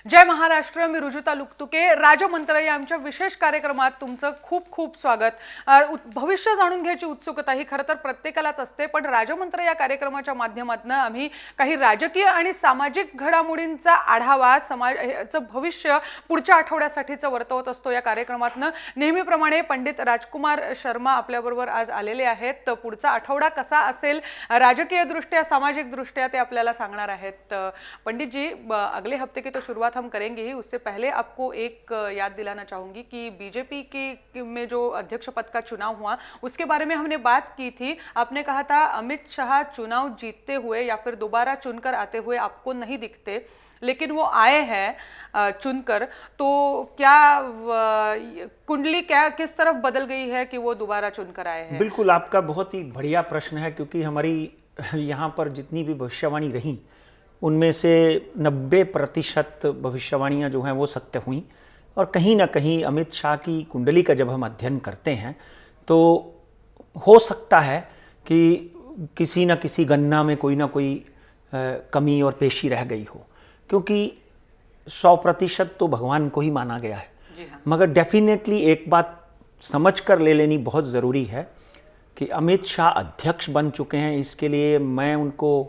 जय महाराष्ट्र. मी रुजुता लुकतुके. राजमंत्रई आमच्या विशेष कार्यक्रमात तुमचं खूप खूप स्वागत. भविष्य जाणून घ्यायची उत्सुकता ही खरं तर प्रत्येकालाच असते, पण राजमंत्र या कार्यक्रमाच्या माध्यमातून आम्ही काही राजकीय आणि सामाजिक घडामोडींचा आढावा, समाजाचं भविष्य पुढच्या आठवड्यासाठीचं वर्तवत असतो. या कार्यक्रमातून नेहमीप्रमाणे पंडित राजकुमार शर्मा आपल्याबरोबर आज आलेले आहेत. तर पुढचा आठवडा कसा असेल राजकीय दृष्ट्या, सामाजिक दृष्ट्या ते आपल्याला सांगणार आहेत. पंडित जी, अगले हफ्ते की तो शुरुआत हम करेंगे ही, उससे पहले आपको एक याद दिलाना चाहूंगी कि बीजेपी की में जो अध्यक्ष पद का चुनाव हुआ उसके बारे में हमने बात की थी. आपने कहा था अमित शाह चुनाव जीतते हुए या फिर दोबारा चुनकर आते हुए आपको नहीं दिखते, लेकिन वो आए हैं चुनकर. तो क्या कुंडली क्या किस तरफ बदल गई है कि वो दोबारा चुनकर आए हैं? बिल्कुल, आपका बहुत ही बढ़िया प्रश्न है, क्योंकि हमारी यहाँ पर जितनी भी भविष्यवाणी रही उनमें से 90% भविष्यवाणियाँ जो हैं वो सत्य हुई. और कहीं ना कहीं अमित शाह की कुंडली का जब हम अध्ययन करते हैं तो हो सकता है कि किसी न किसी गणना में कोई ना कोई कमी और पेशी रह गई हो, क्योंकि 100% तो भगवान को ही माना गया है. मगर डेफिनेटली एक बात समझ कर ले लेनी बहुत ज़रूरी है कि अमित शाह अध्यक्ष बन चुके हैं. इसके लिए मैं उनको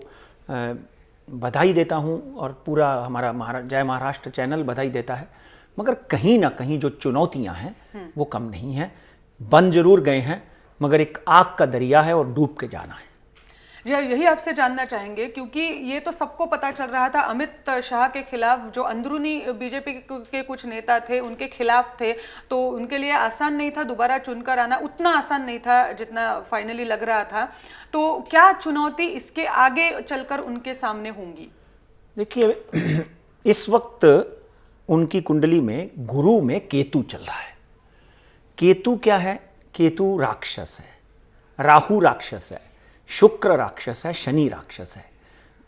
बधाई देता हूं और पूरा हमारा जय महाराष्ट्र चैनल बधाई देता है. मगर कहीं ना कहीं जो चुनौतियां हैं वो कम नहीं हैं. बन जरूर गए हैं, मगर एक आग का दरिया है और डूब के जाना है. यही आपसे जानना चाहेंगे, क्योंकि ये तो सबको पता चल रहा था अमित शाह के खिलाफ जो अंदरूनी बीजेपी के कुछ नेता थे उनके खिलाफ थे, तो उनके लिए आसान नहीं था दोबारा चुनकर आना. उतना आसान नहीं था जितना फाइनली लग रहा था. तो क्या चुनौती इसके आगे चलकर उनके सामने होंगी? देखिए, इस वक्त उनकी कुंडली में गुरु में केतु चल रहा है. केतु क्या है? केतु राक्षस है, राहु राक्षस है, शुक्र राक्षस है, शनि राक्षस है.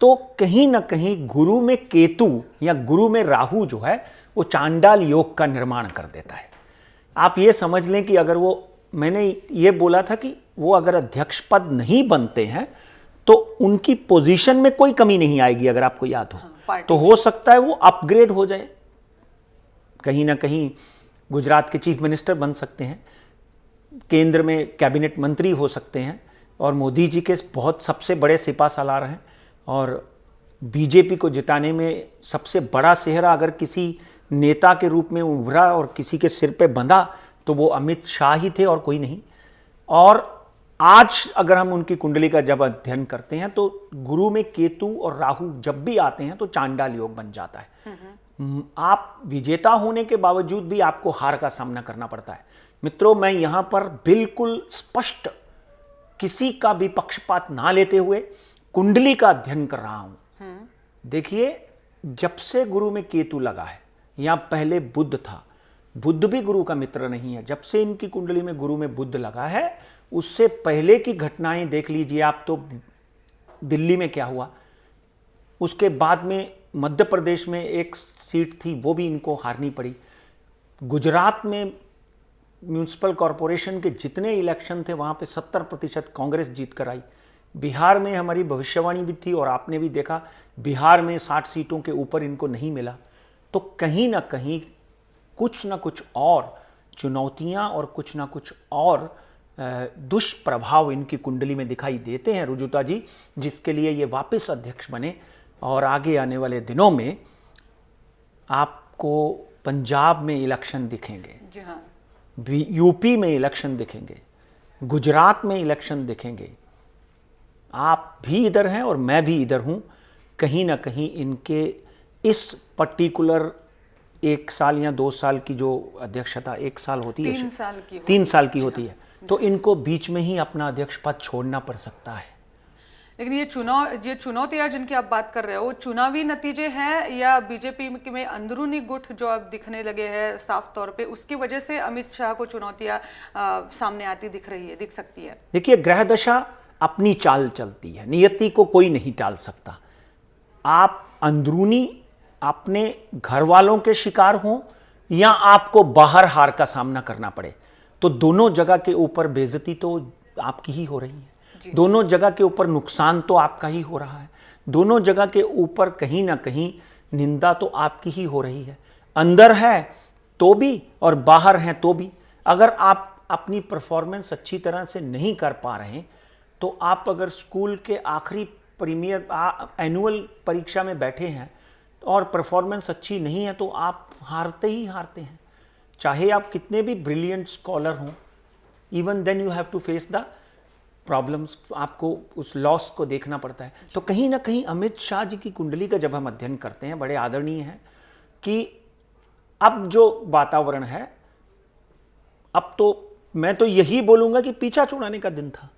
तो कहीं ना कहीं गुरु में केतु या गुरु में राहु जो है वो चांडाल योग का निर्माण कर देता है. आप ये समझ लें कि अगर वो, मैंने ये बोला था कि वो अगर अध्यक्ष पद नहीं बनते हैं तो उनकी पोजीशन में कोई कमी नहीं आएगी. अगर आपको याद हो तो हो सकता है वो अपग्रेड हो जाए, कहीं ना कहीं गुजरात के चीफ मिनिस्टर बन सकते हैं, केंद्र में कैबिनेट मंत्री हो सकते हैं, और मोदी जी के बहुत सबसे बड़े सिपा सालार हैं. और बीजेपी को जिताने में सबसे बड़ा सेहरा अगर किसी नेता के रूप में उभरा और किसी के सिर पे बंधा तो वो अमित शाह ही थे और कोई नहीं. और आज अगर हम उनकी कुंडली का जब अध्ययन करते हैं तो गुरु में केतु और राहु जब भी आते हैं तो चांडाल योग बन जाता है. आप विजेता होने के बावजूद भी आपको हार का सामना करना पड़ता है. मित्रों, मैं यहां पर बिल्कुल स्पष्ट, किसी का भी पक्षपात ना लेते हुए कुंडली का अध्ययन कर रहा हूं. देखिए, जब से गुरु में केतु लगा है, यहां पहले बुध था, बुध भी गुरु का मित्र नहीं है. जब से इनकी कुंडली में गुरु में बुध लगा है, उससे पहले की घटनाएं देख लीजिए आप. तो दिल्ली में क्या हुआ, उसके बाद में मध्य प्रदेश में एक सीट थी वो भी इनको हारनी पड़ी. गुजरात में म्यूनिसिपल कॉरपोरेशन के जितने इलेक्शन थे वहाँ पे 70% कांग्रेस जीत कर आई. बिहार में हमारी भविष्यवाणी भी थी और आपने भी देखा, बिहार में 60 सीटों के ऊपर इनको नहीं मिला. तो कहीं ना कहीं कुछ ना कुछ और चुनौतियाँ और कुछ ना कुछ और दुष्प्रभाव इनकी कुंडली में दिखाई देते हैं रुजुता जी, जिसके लिए ये वापस अध्यक्ष बने. और आगे आने वाले दिनों में आपको पंजाब में इलेक्शन दिखेंगे, जी हाँ, यूपी में इलेक्शन दिखेंगे, गुजरात में इलेक्शन दिखेंगे. आप भी इधर हैं और मैं भी इधर हूं. कहीं ना कहीं इनके इस पर्टिकुलर 1 साल या 2 साल की जो अध्यक्षता 1 साल होती है, 3 साल की होती है, तो इनको बीच में ही अपना अध्यक्ष पद छोड़ना पड़ सकता है. लेकिन ये चुनौतियां जिनकी आप बात कर रहे हो, चुनावी नतीजे हैं या बीजेपी में अंदरूनी गुट जो अब दिखने लगे हैं साफ तौर पे, उसकी वजह से अमित शाह को चुनौतियां सामने आती दिख सकती है? देखिए, ग्रह दशा अपनी चाल चलती है, नियति को कोई नहीं टाल सकता. आप अंदरूनी अपने घर वालों के शिकार हों या आपको बाहर हार का सामना करना पड़े, तो दोनों जगह के ऊपर बेइज्जती तो आपकी ही हो रही है. दोनों जगह के ऊपर नुकसान तो आपका ही हो रहा है. दोनों जगह के ऊपर कहीं ना कहीं निंदा तो आपकी ही हो रही है, अंदर है तो भी और बाहर हैं तो भी। अगर आप अपनी परफॉर्मेंस अच्छी तरह से नहीं कर पा रहे हैं, तो आप अगर स्कूल के आखिरी प्रीमियर एनुअल परीक्षा में बैठे हैं और परफॉर्मेंस अच्छी नहीं है, तो आप हारते ही हारते हैं, चाहे आप कितने भी ब्रिलियंट स्कॉलर हों। Even then you have to face the problems, आपको उस लॉस को देखना पड़ता है। तो कहीं ना कहीं अमित शाह जी की कुंडली का जब हम अध्ययन करते हैं, बड़े आदरणीय है कि अब जो वातावरण है, अब तो मैं तो यही बोलूंगा कि पीछा छुड़ाने का दिन था।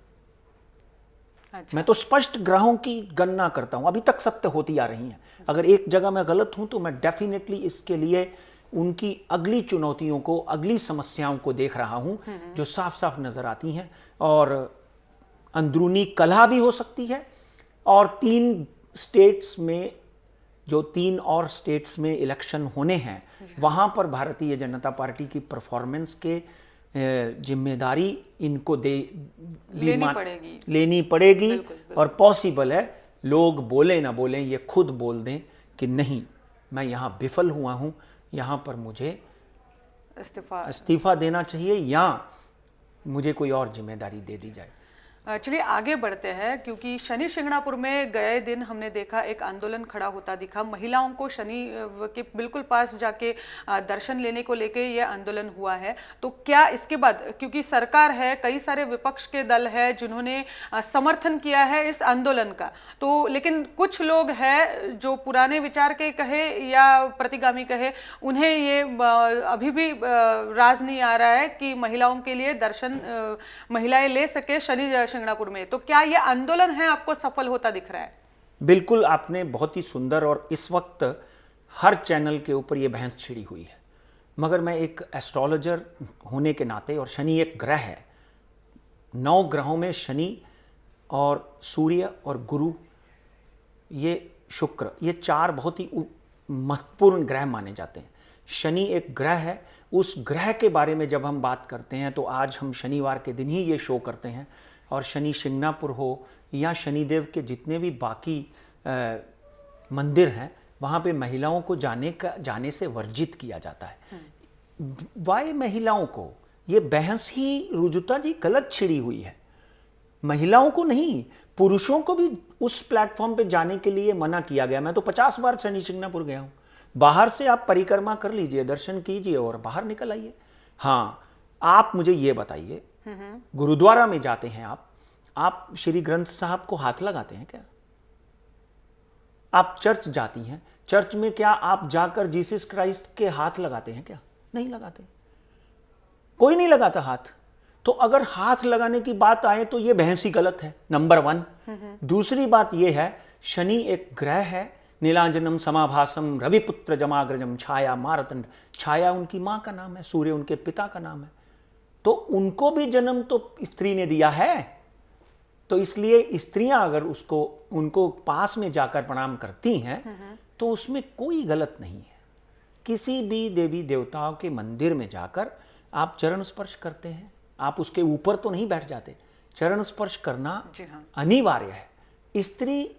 अच्छा। मैं तो स्पष्ट ग्रहों की गणना करता हूं, अभी तक सत्य होती आ रही हैं। अगर एक जगह मैं गलत हूं तो मैं डेफिनेटली इसके लिए उनकी अगली चुनौतियों को, अगली समस्याओं को देख रहा हूं, जो साफ साफ नजर आती हैं। और अंदरूनी कलह भी हो सकती है। और 3 स्टेट्स में, जो 3 और स्टेट्स में इलेक्शन होने हैं, वहां पर भारतीय जनता पार्टी की परफॉर्मेंस के जिम्मेदारी इनको लेनी पड़ेगी। बिल्कुल। और पॉसिबल है लोग बोले ना बोलें, ये खुद बोल दें कि नहीं, मैं यहाँ विफल हुआ हूँ, यहाँ पर मुझे इस्तीफा देना चाहिए या मुझे कोई और जिम्मेदारी दे दी जाए। चलिए आगे बढ़ते हैं, क्योंकि शनि शिंगणापुर में गए दिन हमने देखा एक आंदोलन खड़ा होता दिखा। महिलाओं को शनि के बिल्कुल पास जाके दर्शन लेने को लेके ये आंदोलन हुआ है। तो क्या इसके बाद, क्योंकि सरकार है, कई सारे विपक्ष के दल है जिन्होंने समर्थन किया है इस आंदोलन का, तो लेकिन कुछ लोग हैं जो पुराने विचार के कहे या प्रतिगामी कहे, उन्हें ये अभी भी राज नहीं आ रहा है कि महिलाओं के लिए दर्शन महिलाएं ले सके शनि शिंगणापुर में। तो क्या यह आंदोलन है आपको सफल होता दिख रहा है? बिल्कुल, आपने बहुत ही सुंदर, और इस वक्त हर चैनल के ऊपर यह बहस छिड़ी हुई है। मगर मैं एक एस्ट्रोलॉजर होने के नाते, और शनि एक ग्रह है, 9 ग्रहों में शनि और सूर्य और गुरु, ये शुक्र, ये 4 बहुत ही महत्वपूर्ण ग्रह माने जाते हैं। शनि एक ग्रह है। उस ग्रह के बारे में जब हम बात करते हैं, तो आज हम शनिवार के दिन ही ये शो करते हैं। और शनि शिंगणापुर हो या शनिदेव के जितने भी बाकी मंदिर हैं, वहाँ पे महिलाओं को जाने से वर्जित किया जाता है। वाई महिलाओं को? ये बहस ही रुजुता जी गलत छिड़ी हुई है। महिलाओं को नहीं, पुरुषों को भी उस प्लेटफॉर्म पे जाने के लिए मना किया गया। मैं तो 50 बार शनि शिंगणापुर गया हूँ। बाहर से आप परिक्रमा कर लीजिए, दर्शन कीजिए और बाहर निकल आइए। हाँ, आप मुझे ये बताइए, गुरुद्वारा में जाते हैं आप श्री ग्रंथ साहब को हाथ लगाते हैं क्या? आप चर्च जाती हैं, चर्च में क्या आप जाकर जीसस क्राइस्ट के हाथ लगाते हैं क्या? नहीं लगाते, कोई नहीं लगाता हाथ। तो अगर हाथ लगाने की बात आए तो यह बहस ही गलत है, नंबर 1। दूसरी बात यह है, शनि एक ग्रह है, नीलांजनम समाभासम रविपुत्र जमाग्रजम छाया मारतंड। छाया उनकी मां का नाम है, सूर्य उनके पिता का नाम है। तो उनको भी जन्म तो स्त्री ने दिया है। तो इसलिए स्त्रियां अगर उनको पास में जाकर प्रणाम करती हैं, तो उसमें कोई गलत नहीं है। किसी भी देवी देवताओं के मंदिर में जाकर आप चरण स्पर्श करते हैं, आप उसके ऊपर तो नहीं बैठ जाते। चरण स्पर्श करना अनिवार्य है। स्त्री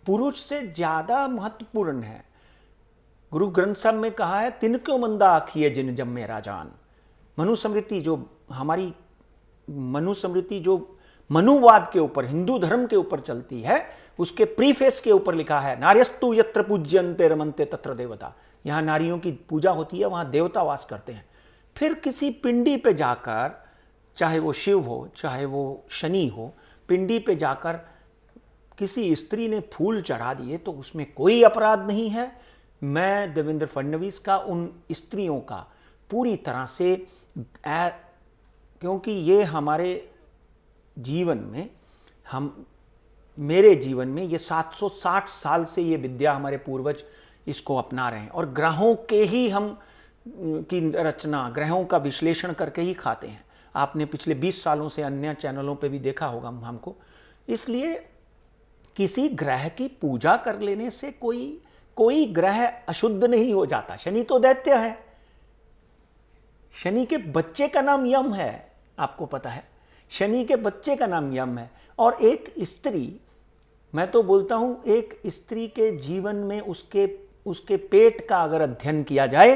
पुरुष से ज्यादा महत्वपूर्ण है। गुरु ग्रंथ साहब में कहा है, तिनक्यों मंदा आखिए जिन जम्मे राजान। मनुस्मृति जो मनुवाद के ऊपर, हिंदू धर्म के ऊपर चलती है, उसके प्रीफेस के ऊपर लिखा है, नार्यस्तु यत्र पूज्यन्ते रमन्ते तत्र देवता। यहां नारियों की पूजा होती है, वहां देवता वास करते हैं। फिर किसी पिंडी पे जाकर, चाहे वो शिव हो चाहे वो शनि हो, पिंडी पे जाकर किसी स्त्री ने फूल चढ़ा दिए तो उसमें कोई अपराध नहीं है। मैं देवेंद्र फडणवीस का उन स्त्रियों का पूरी तरह से, क्योंकि ये हमारे जीवन में, मेरे जीवन में ये 760 साल से ये विद्या हमारे पूर्वज इसको अपना रहे हैं। और ग्रहों के ही हम की रचना, ग्रहों का विश्लेषण करके ही खाते हैं। आपने पिछले 20 सालों से अन्य चैनलों पे भी देखा होगा हमको। इसलिए किसी ग्रह की पूजा कर लेने से कोई ग्रह अशुद्ध नहीं हो जाता। शनि तो दैत्य है। शनि के बच्चे का नाम यम है, आपको पता है। शनि के बच्चे का नाम यम है। और एक स्त्री मैं तो बोलता हूं एक स्त्री के जीवन में उसके उसके पेट का अगर अध्ययन किया जाए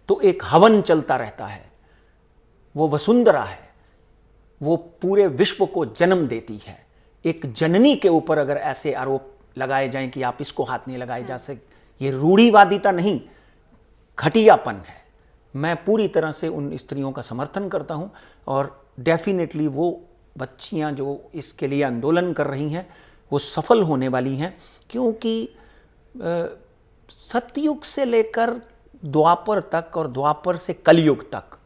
तो एक हवन चलता रहता है। वो वसुंधरा है, वो पूरे विश्व को जन्म देती है। एक जननी के ऊपर अगर ऐसे आरोप लगाए जाएं कि आप इसको हाथ नहीं लगाए जा सकते, ये रूढ़िवादिता नहीं, घटियापन है। मैं पूरी तरह से उन स्त्रियों का समर्थन करता हूं और डेफिनेटली वो बच्चियां जो इसके लिए आंदोलन कर रही हैं वो सफल होने वाली हैं, क्योंकि सतयुग से लेकर द्वापर तक और द्वापर से कलयुग तक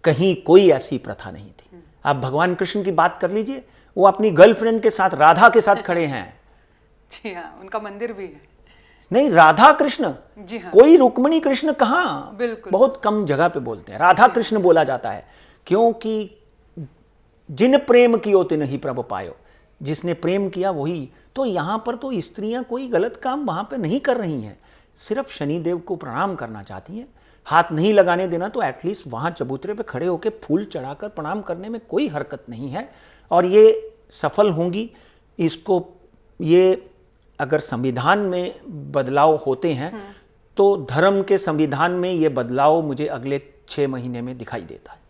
कहीं कोई ऐसी प्रथा नहीं थी। आप भगवान कृष्ण की बात कर लीजिए, वो अपनी गर्लफ्रेंड के साथ, राधा के साथ खड़े हैं। जी हाँ, उनका मंदिर भी है। नहीं, राधा कृष्ण, जी हाँ, कोई रुक्मिणी कृष्ण कहाँ, बिल्कुल। बहुत कम जगह पे बोलते हैं, राधा कृष्ण बोला जाता है, क्योंकि जिन प्रेम कियो तिन ही प्रभु पायो, जिसने प्रेम किया वही। तो यहाँ पर तो स्त्रियां कोई गलत काम वहां पे नहीं कर रही हैं, सिर्फ शनिदेव को प्रणाम करना चाहती हैं। हाथ नहीं लगाने देना तो एटलीस्ट वहां चबूतरे पे खड़े होकर फूल चढ़ाकर प्रणाम करने में कोई हरकत नहीं है, और ये सफल होंगी। इसको ये अगर संविधान में बदलाव होते हैं तो धर्म के संविधान में ये बदलाव मुझे अगले 6 महीने में दिखाई देता है।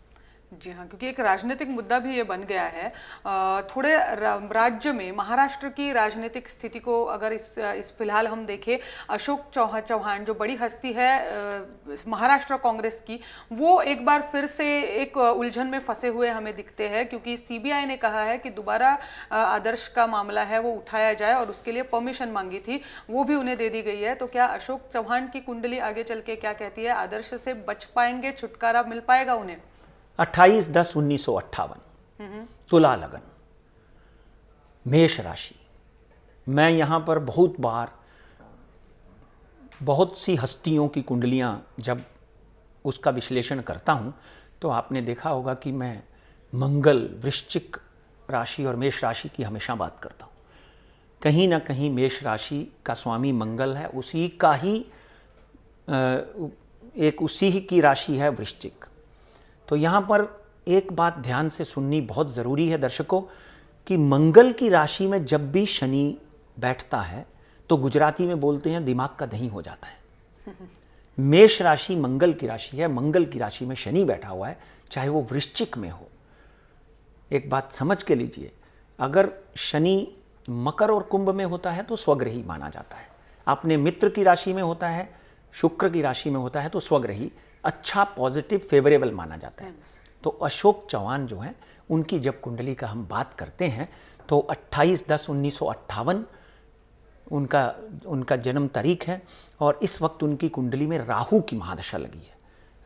जी हाँ, क्योंकि एक राजनीतिक मुद्दा भी ये बन गया है। थोड़े राज्य में महाराष्ट्र की राजनीतिक स्थिति को अगर इस फिलहाल हम देखें, अशोक चौहान जो बड़ी हस्ती है महाराष्ट्र कांग्रेस की, वो एक बार फिर से एक उलझन में फंसे हुए हमें दिखते हैं, क्योंकि सीबीआई ने कहा है कि दोबारा आदर्श का मामला है वो उठाया जाए और उसके लिए परमिशन मांगी थी, वो भी उन्हें दे दी गई है। तो क्या अशोक चौहान की कुंडली आगे चल के क्या कहती है? आदर्श से बच पाएंगे, छुटकारा मिल पाएगा उन्हें? 28/10/1958 तुला लगन, मेष राशि। मैं यहाँ पर बहुत बार बहुत सी हस्तियों की कुंडलियाँ जब उसका विश्लेषण करता हूँ तो आपने देखा होगा कि मैं मंगल, वृश्चिक राशि और मेष राशि की हमेशा बात करता हूँ। कहीं ना कहीं मेष राशि का स्वामी मंगल है, उसी का ही उसी ही की राशि है वृश्चिक। तो यहाँ पर एक बात ध्यान से सुननी बहुत ज़रूरी है दर्शकों, कि मंगल की राशि में जब भी शनि बैठता है तो गुजराती में बोलते हैं दिमाग का दही हो जाता है। मेष राशि मंगल की राशि है, मंगल की राशि में शनि बैठा हुआ है, चाहे वो वृश्चिक में हो। एक बात समझ के लीजिए, अगर शनि मकर और कुंभ में होता है तो स्वग्रही माना जाता है, अपने मित्र की राशि में होता है, शुक्र की राशि में होता है तो स्वग्रही, अच्छा, पॉजिटिव, फेवरेबल माना जाता है। तो अशोक चौहान जो हैं, उनकी जब कुंडली का हम बात करते हैं तो 28/10/1958 उनका जन्म तारीख है, और इस वक्त उनकी कुंडली में राहु की महादशा लगी है।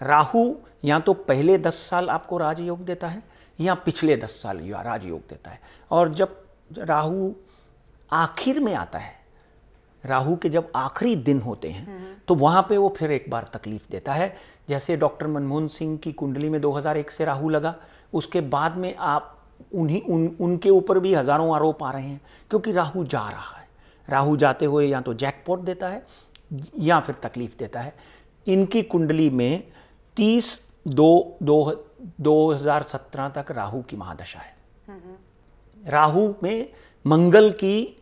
राहु या तो पहले 10 साल आपको राजयोग देता है या पिछले 10 साल राजयोग देता है, और जब राहु आखिर में आता है, राहु के जब आखिरी दिन होते हैं तो वहाँ पे वो फिर एक बार तकलीफ देता है। जैसे डॉक्टर मनमोहन सिंह की कुंडली में 2001 से राहु लगा, उसके बाद में आप उनके ऊपर भी हज़ारों आरोप आ रहे हैं, क्योंकि राहु जा रहा है। राहु जाते हुए या तो जैकपॉट देता है या फिर तकलीफ देता है। इनकी कुंडली में 30/2/2017 तक राहु की महादशा है। राहु में मंगल की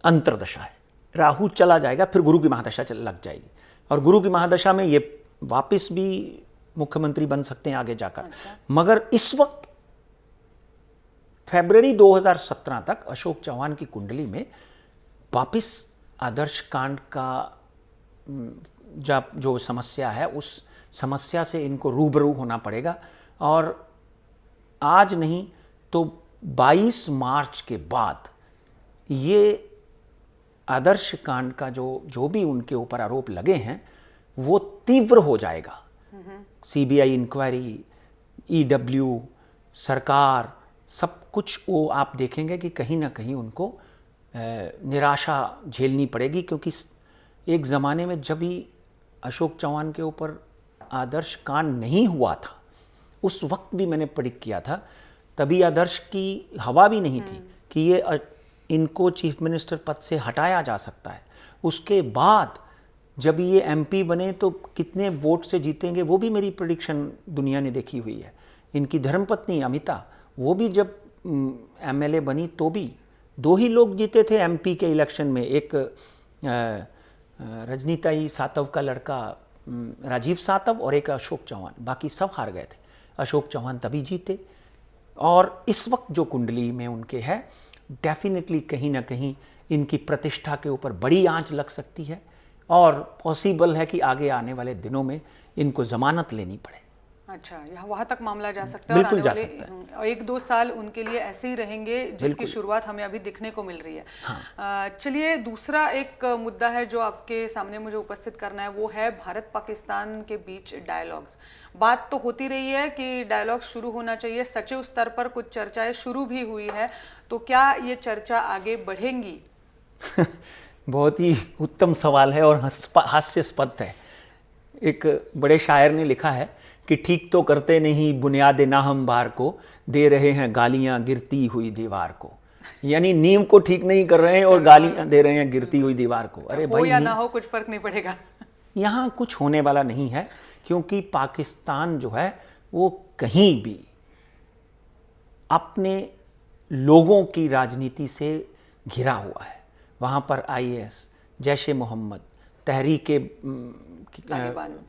अंतर्दशा है। राहु चला जाएगा, फिर गुरु की महादशा लग जाएगी, और गुरु की महादशा में ये वापस भी मुख्यमंत्री बन सकते हैं आगे जाकर। मगर इस वक्त फरवरी 2017 तक अशोक चौहान की कुंडली में वापस आदर्श कांड का जो समस्या है, उस समस्या से इनको रूबरू होना पड़ेगा। और आज नहीं तो 22 मार्च के बाद ये आदर्श कांड का जो भी उनके ऊपर आरोप लगे हैं वो तीव्र हो जाएगा। सीबीआई इंक्वायरी, ईडब्ल्यू, सरकार, सब कुछ वो आप देखेंगे कि कहीं ना कहीं उनको निराशा झेलनी पड़ेगी, क्योंकि एक ज़माने में जब भी अशोक चौहान के ऊपर आदर्श कांड नहीं हुआ था, उस वक्त भी मैंने प्रेडिक्ट किया था, तभी आदर्श की हवा भी नहीं थी कि ये इनको चीफ मिनिस्टर पद से हटाया जा सकता है। उसके बाद जब ये एमपी बने तो कितने वोट से जीतेंगे वो भी मेरी प्रेडिक्शन दुनिया ने देखी हुई है। इनकी धर्मपत्नी अमिता, वो भी जब एमएलए बनी तो भी दो ही लोग जीते थे एमपी के इलेक्शन में, एक रजनीताई सातव का लड़का राजीव सातव और एक अशोक चौहान, बाकी सब हार गए थे। अशोक चौहान तभी जीते। और इस वक्त जो कुंडली में उनके है, डेफिनेटली कहीं ना कहीं इनकी प्रतिष्ठा के ऊपर बड़ी आंच लग सकती है और पॉसिबल है कि आगे आने वाले दिनों में इनको जमानत लेनी पड़े। अच्छा, यहाँ वहां तक मामला जा सकता है। बिल्कुल और जा आने सकता वाले 1-2 साल उनके लिए ऐसे ही रहेंगे जिसकी शुरुआत हमें अभी दिखने को मिल रही है। हाँ। चलिए, दूसरा एक मुद्दा है जो आपके सामने मुझे उपस्थित करना है, वो है भारत पाकिस्तान के बीच डायलॉग्स। बात तो होती रही है कि डायलॉग शुरू होना चाहिए, सचिव स्तर पर कुछ चर्चाएं शुरू भी हुई है, तो क्या ये चर्चा आगे बढ़ेंगी? बहुत ही उत्तम सवाल है और हास्यास्पद है। एक बड़े शायर ने लिखा है कि ठीक तो करते नहीं बुनियाद ना हम बार को, दे रहे हैं गालियां गिरती हुई दीवार को। यानी नींव को ठीक नहीं कर रहे हैं और गालियां दे रहे हैं गिरती हुई दीवार को। अरे हो भाई, या ना हो, कुछ फर्क नहीं पड़ेगा। यहाँ कुछ होने वाला नहीं है, क्योंकि पाकिस्तान जो है वो कहीं भी अपने लोगों की राजनीति से घिरा हुआ है। वहाँ पर आईएस, जैश ए मोहम्मद, तहरीके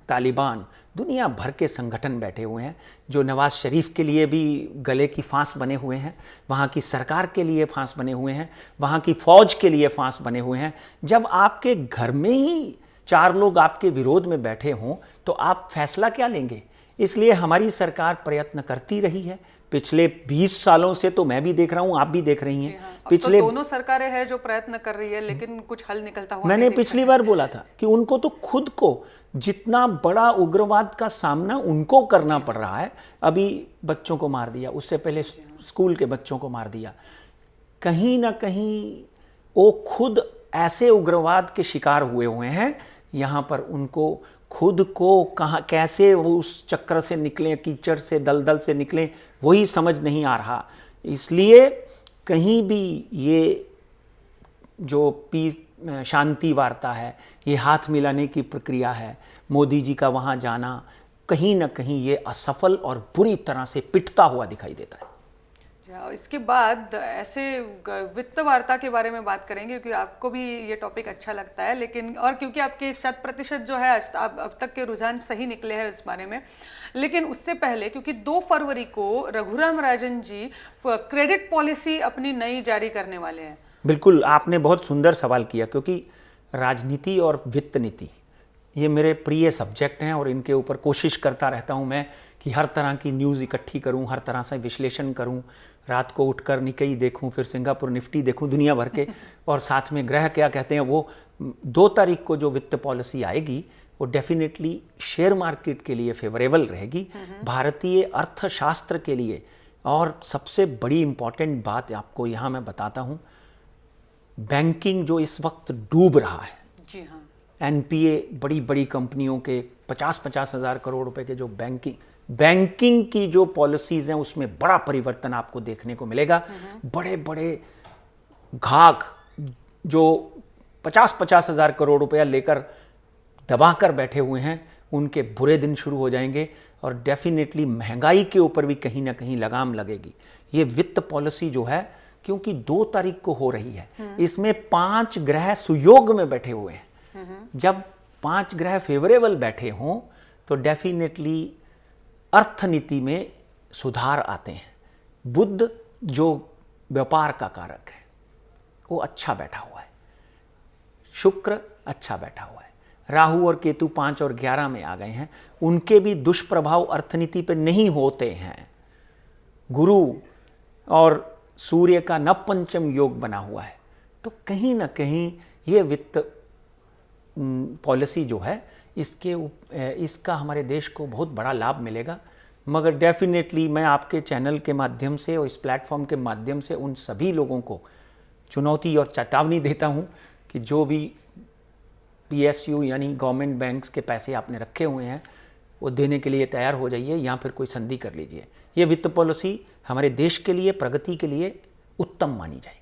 तालिबान, दुनिया भर के संगठन बैठे हुए हैं जो नवाज शरीफ के लिए भी गले की फांस बने हुए हैं, वहाँ की सरकार के लिए फांस बने हुए हैं, वहाँ की फौज के लिए फांस बने हुए हैं। जब आपके घर में ही 4 लोग आपके विरोध में बैठे हों तो आप फैसला क्या लेंगे? इसलिए हमारी सरकार प्रयत्न करती रही है पिछले 20 सालों से, तो मैं भी देख रहा हूं, आप भी देख रही हैं। हाँ, पिछले तो दोनों सरकारें हैं जो प्रयत्न कर रही है, लेकिन कुछ हल निकलता हुआ मैंने नहीं दिख पिछली बार बोला था कि उनको तो खुद को जितना बड़ा उग्रवाद का सामना उनको करना पड़ रहा है। अभी बच्चों को मार दिया, उससे पहले स्कूल के बच्चों को मार दिया। कहीं ना कहीं वो खुद ऐसे उग्रवाद के शिकार हुए हुए हैं। यहाँ पर उनको खुद को कहाँ कैसे वो उस चक्र से निकलें, कीचड़ से, दलदल से निकलें, वही समझ नहीं आ रहा। इसलिए कहीं भी ये जो शांति वार्ता है, ये हाथ मिलाने की प्रक्रिया है, मोदी जी का वहाँ जाना, कहीं ना कहीं ये असफल और बुरी तरह से पिटता हुआ दिखाई देता है। इसके बाद ऐसे वित्त वार्ता के बारे में बात करेंगे, क्योंकि आपको भी ये टॉपिक अच्छा लगता है, लेकिन और क्योंकि आपके 100% जो है अब तक के रुझान सही निकले हैं इस बारे में। लेकिन उससे पहले, क्योंकि 2 फरवरी को रघुराम राजन जी क्रेडिट पॉलिसी अपनी नई जारी करने वाले हैं। बिल्कुल, आपने बहुत सुंदर सवाल किया, क्योंकि राजनीति और वित्त नीति ये मेरे प्रिय सब्जेक्ट हैं और इनके ऊपर कोशिश करता रहता हूँ मैं कि हर तरह की न्यूज़ इकट्ठी करूँ, हर तरह से विश्लेषण करूँ, रात को उठकर निकई देखूँ, फिर सिंगापुर निफ्टी देखूँ दुनिया भर के, और साथ में ग्रह क्या कहते हैं। वो 2 तारीख को जो वित्त पॉलिसी आएगी वो डेफिनेटली शेयर मार्केट के लिए फेवरेबल रहेगी, भारतीय अर्थशास्त्र के लिए। और सबसे बड़ी इम्पॉर्टेंट बात आपको यहाँ मैं बताता हूँ, बैंकिंग जो इस वक्त डूब रहा है, जी हाँ, एनपीए बड़ी बड़ी कंपनियों के 50-50 हज़ार करोड़ रुपए के जो बैंकिंग की जो पॉलिसीज़ हैं उसमें बड़ा परिवर्तन आपको देखने को मिलेगा। बड़े बड़े घाघ जो 50-50 हज़ार करोड़ रुपया लेकर दबा कर बैठे हुए हैं, उनके बुरे दिन शुरू हो जाएंगे और डेफिनेटली महंगाई के ऊपर भी कहीं ना कहीं लगाम लगेगी। ये वित्त पॉलिसी जो है, क्योंकि 2 तारीख को हो रही है, इसमें 5 ग्रह सुयोग में बैठे हुए हैं। जब 5 ग्रह फेवरेबल बैठे हों तो डेफिनेटली अर्थनीति में सुधार आते हैं। बुध जो व्यापार का कारक है वो अच्छा बैठा हुआ है, शुक्र अच्छा बैठा हुआ है, राहु और केतु 5 और 11 में आ गए हैं, उनके भी दुष्प्रभाव अर्थनीति पर नहीं होते हैं। गुरु और सूर्य का नवपंचम योग बना हुआ है, तो कहीं ना कहीं ये वित्त पॉलिसी जो है इसका हमारे देश को बहुत बड़ा लाभ मिलेगा। मगर डेफिनेटली मैं आपके चैनल के माध्यम से और इस प्लेटफॉर्म के माध्यम से उन सभी लोगों को चुनौती और चेतावनी देता हूं कि जो भी पीएसयू यानी गवर्नमेंट बैंक्स के पैसे आपने रखे हुए हैं वो देने के लिए तैयार हो जाइए या फिर कोई संधि कर लीजिए। ये वित्त पॉलिसी हमारे देश के लिए, प्रगति के लिए उत्तम मानी जाएगी।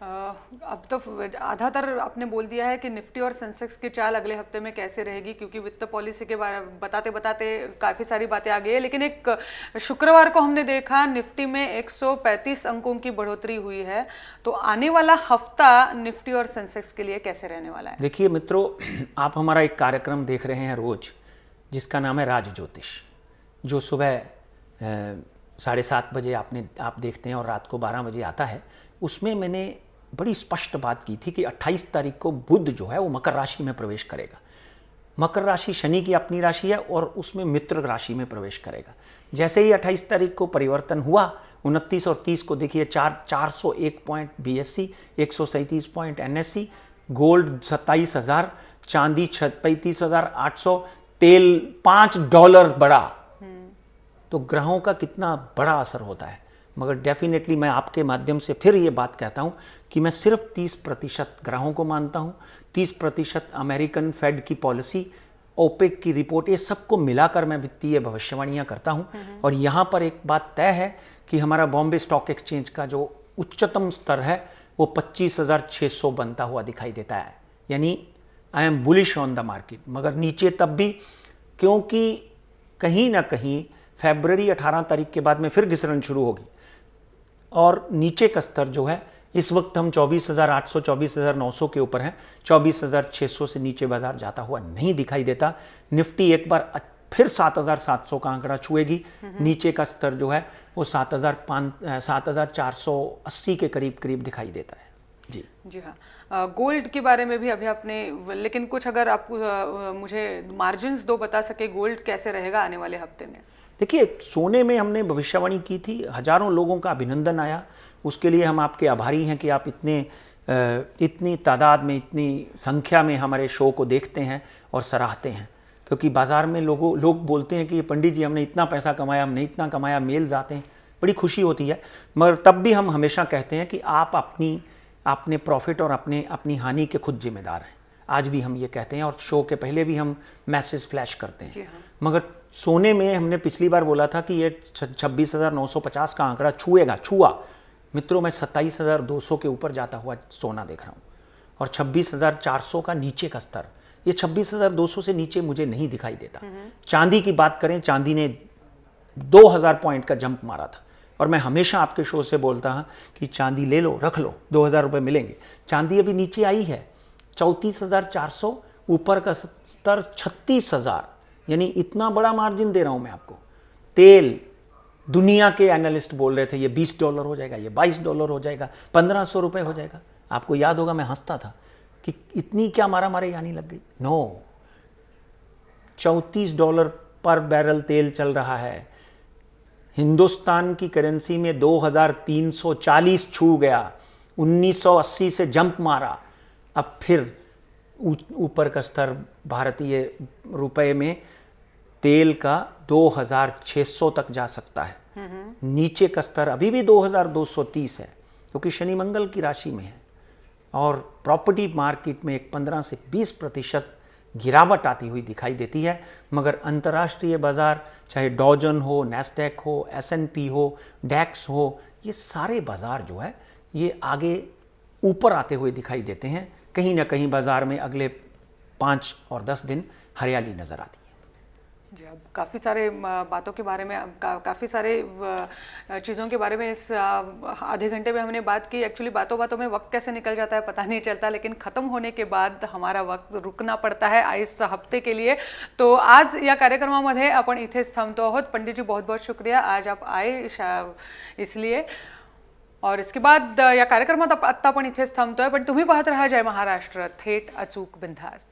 अब तो आधा तर आपने बोल दिया है कि निफ्टी और सेंसेक्स की चाल अगले हफ्ते में कैसे रहेगी, क्योंकि वित्त पॉलिसी के बारे बताते बताते काफ़ी सारी बातें आ गई है। लेकिन एक शुक्रवार को हमने देखा निफ्टी में 135 अंकों की बढ़ोतरी हुई है, तो आने वाला हफ्ता निफ्टी और सेंसेक्स के लिए कैसे रहने वाला है? देखिए मित्रों, आप हमारा एक कार्यक्रम देख रहे हैं रोज, जिसका नाम है राज ज्योतिष, जो सुबह 7:30 बजे आप देखते हैं और रात को 12 बजे आता है। उसमें मैंने बड़ी स्पष्ट बात की थी कि 28 तारीख को बुध जो है वो मकर राशि में प्रवेश करेगा। मकर राशि शनि की अपनी राशि है और उसमें मित्र राशि में प्रवेश करेगा। जैसे ही 28 तारीख को परिवर्तन हुआ, 29 और 30 को देखिए 401 point BSE, 137 point NSE, gold 27,000, चांदी 35,800, तेल $5 बढ़ा। तो ग्रहों का कितना बड़ा असर होता है। मगर डेफिनेटली मैं आपके माध्यम से फिर ये बात कहता हूँ कि मैं सिर्फ 30% ग्रहों को मानता हूँ, 30% अमेरिकन फेड की पॉलिसी, ओपेक की रिपोर्ट, ये सबको मिलाकर मैं वित्तीय भविष्यवाणियाँ करता हूँ। और यहाँ पर एक बात तय है कि हमारा बॉम्बे स्टॉक एक्सचेंज का जो उच्चतम स्तर है वो 25,600 बनता हुआ दिखाई देता है। यानी I am bullish on the market. मगर नीचे तब भी, क्योंकि कहीं ना कहीं फरवरी 18 तारीख के बाद में फिर घिसरण शुरू होगी और नीचे का स्तर जो है इस वक्त हम 24,800 24,900 के ऊपर हैं। 24,600 से नीचे बाजार जाता हुआ नहीं दिखाई देता। निफ्टी एक बार फिर 7,700 का आंकड़ा छुएगी। नीचे का स्तर जो है वो 7,480 के करीब दिखाई देता है। जी हाँ, गोल्ड के बारे में भी अभी आपने, लेकिन कुछ अगर आप मुझे मार्जिन्स दो बता सके, गोल्ड कैसे रहेगा आने वाले हफ्ते में? देखिए, सोने में हमने भविष्यवाणी की थी, हजारों लोगों का अभिनंदन आया। उसके लिए हम आपके आभारी हैं कि आप इतनी तादाद में, इतनी संख्या में हमारे शो को देखते हैं और सराहते हैं। क्योंकि बाज़ार में लोग बोलते हैं कि पंडित जी हमने इतना पैसा कमाया, हमने इतना कमाया, मेल्स आते हैं, बड़ी खुशी होती है। मगर तब भी हम हमेशा कहते हैं कि आप अपने प्रॉफिट और अपनी हानि के खुद जिम्मेदार हैं। आज भी हम ये कहते हैं और शो के पहले भी हम मैसेज फ्लैश करते हैं। मगर सोने में हमने पिछली बार बोला था कि ये 26,950 का आंकड़ा छुआ। मित्रों, मैं 27,200 के ऊपर जाता हुआ सोना देख रहा हूँ और 26,400 का नीचे का स्तर, ये 26,200 से नीचे मुझे नहीं दिखाई देता। चांदी की बात करें, चांदी ने 2,000 पॉइंट का जंप मारा था और मैं हमेशा आपके शो से बोलता हूँ कि चांदी ले लो, रख लो, 2,000 रुपये मिलेंगे। चांदी अभी नीचे आई है 34,400, ऊपर का स्तर 36,000, यानी इतना बड़ा मार्जिन दे रहा हूं मैं आपको। तेल, दुनिया के एनालिस्ट बोल रहे थे ये $20 हो जाएगा, ये $22 हो जाएगा, 1,500 रुपये हो जाएगा। आपको याद होगा मैं हंसता था कि इतनी क्या मारा मारे यानी लग गई। नो, $34 पर बैरल तेल चल रहा है। हिंदुस्तान की करेंसी में 2,340 छू गया, 1980 से जंप मारा। अब फिर ऊपर का स्तर भारतीय रुपए में तेल का 2,600 तक जा सकता है। नीचे का स्तर अभी भी 2,230 है, क्योंकि शनि मंगल की राशि में है। और प्रॉपर्टी मार्केट में एक 15 से 20% गिरावट आती हुई दिखाई देती है। मगर अंतर्राष्ट्रीय बाजार, चाहे डॉजन हो, नैस्डैक हो, S&P हो, डैक्स हो, ये सारे बाजार जो है ये आगे ऊपर आते हुए दिखाई देते हैं। कहीं ना कहीं बाजार में अगले 5 और 10 दिन हरियाली नजर आती है। जी, अब काफ़ी सारे बातों के बारे में, काफ़ी सारे चीज़ों के बारे में इस आधे घंटे में हमने बात की। एक्चुअली बातों में वक्त कैसे निकल जाता है पता नहीं चलता, लेकिन ख़त्म होने के बाद हमारा वक्त रुकना पडता है इस हफ्ते के लिए। तो आज या कार्यक्रमामध्ये आपण इथेच थांबतो आहोत। पंडित जी, बहुत बहुत शुक्रिया, आज आप आए इसलिए। और इसके बाद या कार्यक्रमात आत्ता आपण इथेच थांबतोय, पण तुम्ही पाहत रहा जय महाराष्ट्र, थेट अचूक बिनधास्त।